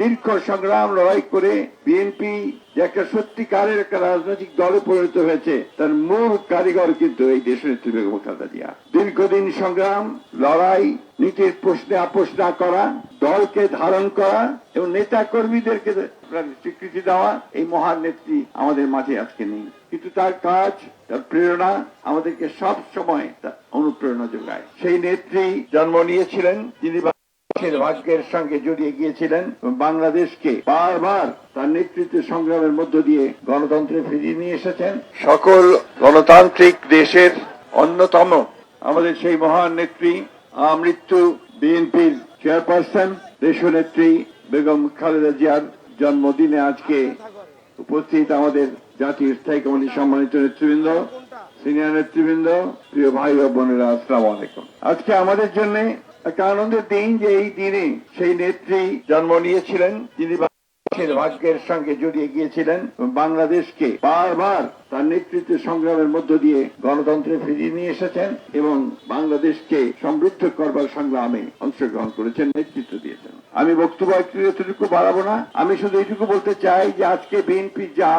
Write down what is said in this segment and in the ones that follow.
দীর্ঘ সংগ্রাম লড়াই করে বিএনপি যে একটা সত্যিকারের একটা রাজনৈতিক দলে পরিণত হয়েছে তার মূল কারিগর কিন্তু এই দেশনেত্রী বেগম খালেদা জিয়া। দীর্ঘদিন সংগ্রাম লড়াই, নীতির প্রশ্নে আপোষ না করা, দলকে ধারণ করা এবং নেতা কর্মীদেরকে স্বীকৃতি দেওয়া, এই মহান নেত্রী আমাদের মাঝে আজকে নেই, কিন্তু তার কাজ, তার প্রেরণা আমাদেরকে সব সময় অনুপ্রেরণা যোগায়। সেই নেত্রী জন্ম নিয়েছিলেন যিনি ভাগ্যের সঙ্গে জড়িয়ে গিয়েছিলেন, বাংলাদেশকে বারবার তার নেতৃত্বের সংগ্রামের মধ্য দিয়ে গণতন্ত্রে ফিরিয়ে নিয়ে এসেছেন। সকল গণতান্ত্রিক দেশের অন্যতম আমাদের সেই মহান নেত্রী মৃত্যু বিএনপির চেয়ারপারসন দেশনেত্রী বেগম খালেদা জিয়ার জন্মদিনে আজকে উপস্থিত আমাদের জাতীয় স্থায়ী কমিটির সম্মানিত নেতৃবৃন্দ, সিনিয়র নেতৃবৃন্দ, প্রিয় ভাই ও বোনেরা, আসসালামু আলাইকুম। আজকে আমাদের জন্য একটা আনন্দের দিন যে এই দিনে সেই নেত্রী জন্ম নিয়েছিলেন যিনি ভাগ্যের সঙ্গে জড়িয়ে গিয়েছিলেন, বাংলাদেশকে বারবার তার নেতৃত্বের সংগ্রামের মধ্য দিয়ে গণতন্ত্রে ফিরিয়ে নিয়ে এসেছেন এবং বাংলাদেশকে সমৃদ্ধ করবার সংগ্রামে অংশগ্রহণ করেছেন, নেতৃত্ব দিয়েছেন। আমি বক্তব্য এতটুকু বাড়াবো না, আমি শুধু এইটুকু বলতে চাই যে আজকে বিএনপি যা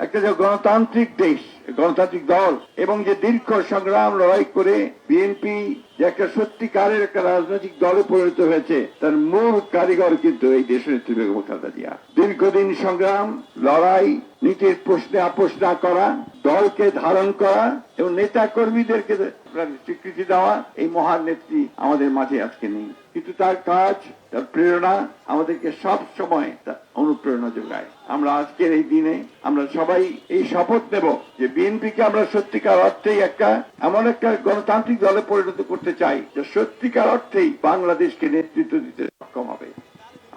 একটা যে গণতান্ত্রিক দেশ, গণতান্ত্রিক দল এবং যে দীর্ঘ সংগ্রাম লড়াই করে বিএনপি যে একটা সত্যিকারের একটা রাজনৈতিক দলে পরিণত হয়েছে তার মূল কারিগর কিন্তু এই দেশনেত্রী বেগম খালেদা জিয়া। দীর্ঘদিন সংগ্রাম লড়াই, নীতির প্রশ্নে আপোষ না করা, দলকে ধারণ করা এবং নেতা কর্মীদেরকে স্বীকৃতি দেওয়া, এই মহান নেত্রী আমাদের মাঝে আজকে নেই, কিন্তু তার কাজ, তার প্রেরণা আমাদেরকে সব সময় অনুপ্রেরণা যোগায়। আমরা আজকের এই দিনে আমরা সবাই এই শপথ নেব যে বিএনপিকে আমরা সত্যিকার অর্থেই এমন একটা গণতান্ত্রিক দলে পরিণত করতে চাই যে সত্যিকার অর্থেই বাংলাদেশকে নেতৃত্ব দিতে সক্ষম হবে।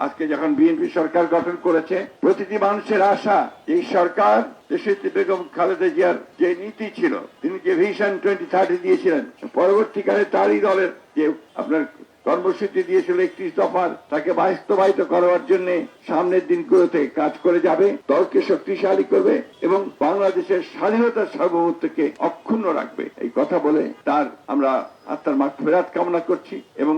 আজকে যখন বিএনপি সরকার গঠন করেছে, প্রতিটি মানুষের আশা এই সরকার দেশনেত্রী বেগম খালেদা জিয়ার যে নীতি ছিল, তিনি যে ভিশন 2030 দিয়েছিলেন, পরবর্তীকালে তারই দলের যে আপনার কর্মসূচি দিয়েছিল 31 দফার, তাকে বাস্তবায়িত করার জন্য সামনের দিনগুলোতে কাজ করে যাবে, দলকে শক্তিশালী করবে এবং বাংলাদেশের স্বাধীনতার সার্বভৌমত্বকে অক্ষুণ্ণ রাখবে। এই কথা বলে তার আমরা আত্মার মাগফিরাত কামনা করছি এবং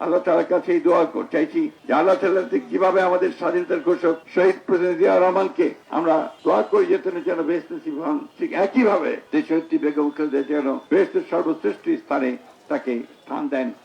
আল্লাহ তাআলার কাছে এই দোয়া চাইছি যে আল্লাহ তাআলা কিভাবে আমাদের স্বাধীনতার ঘোষক শহীদ প্রেসিডেন্ট জিয়াউর রহমানকে আমরা দোয়া করি যেন বেহেশত নসিব হন, ঠিক একইভাবে দেশনেত্রী বেগম খালেদা জিয়া যেন বেহেশতের সর্বশ্রেষ্ঠ স্থানে তাকে স্থান দেন,